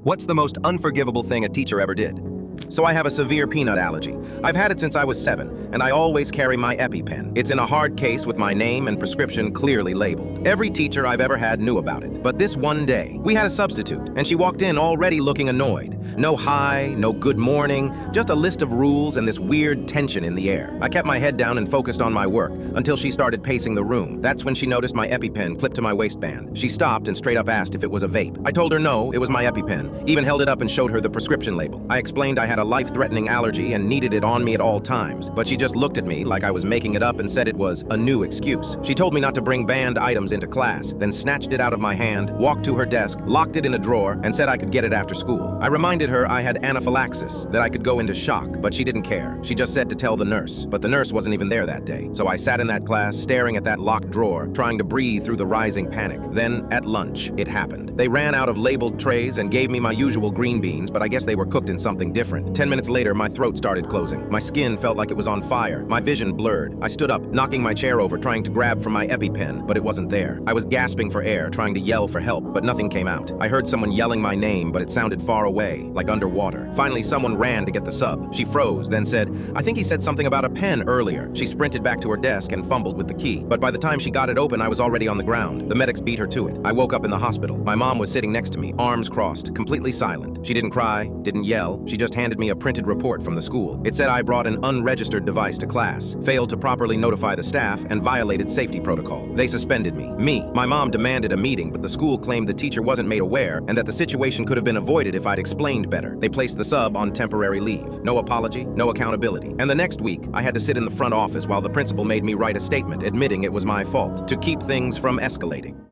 What's the most unforgivable thing a teacher ever did? So I have a severe peanut allergy. I've had it since I was 7, and I always carry my EpiPen. It's in a hard case with my name and prescription clearly labeled. Every teacher I've ever had knew about it. But this one day, we had a substitute, and she walked in already looking annoyed. No hi, no good morning, just a list of rules and this weird tension in the air. I kept my head down and focused on my work until she started pacing the room. That's when she noticed my EpiPen clipped to my waistband. She stopped and straight up asked if it was a vape. I told her no, it was my EpiPen. Even held it up and showed her the prescription label. I explained I had a life-threatening allergy and needed it on me at all times, but she just looked at me like I was making it up and said it was a new excuse. She told me not to bring banned items into class, then snatched it out of my hand, walked to her desk, locked it in a drawer, and said I could get it after school. I reminded her I had anaphylaxis, that I could go into shock, but she didn't care. She just said to tell the nurse, but the nurse wasn't even there that day. So I sat in that class, staring at that locked drawer, trying to breathe through the rising panic. Then, at lunch, it happened. They ran out of labeled trays and gave me my usual green beans, but I guess they were cooked in something different. 10 minutes later, my throat started closing. My skin felt like it was on fire. My vision blurred. I stood up, knocking my chair over, trying to grab for my EpiPen, but it wasn't there. I was gasping for air, trying to yell for help, but nothing came out. I heard someone yelling my name, but it sounded far away, like underwater. Finally, someone ran to get the sub. She froze, then said, "I think he said something about a pen earlier." She sprinted back to her desk and fumbled with the key. But by the time she got it open, I was already on the ground. The medics beat her to it. I woke up in the hospital. My mom was sitting next to me, arms crossed, completely silent. She didn't cry, didn't yell. She just handed me a printed report from the school. It said I brought an unregistered device to class, failed to properly notify the staff, and violated safety protocol. They suspended me. My mom demanded a meeting, but the school claimed the teacher wasn't made aware and that the situation could have been avoided if I'd explained better. They placed the sub on temporary leave. No apology, no accountability. And the next week, I had to sit in the front office while the principal made me write a statement admitting it was my fault to keep things from escalating.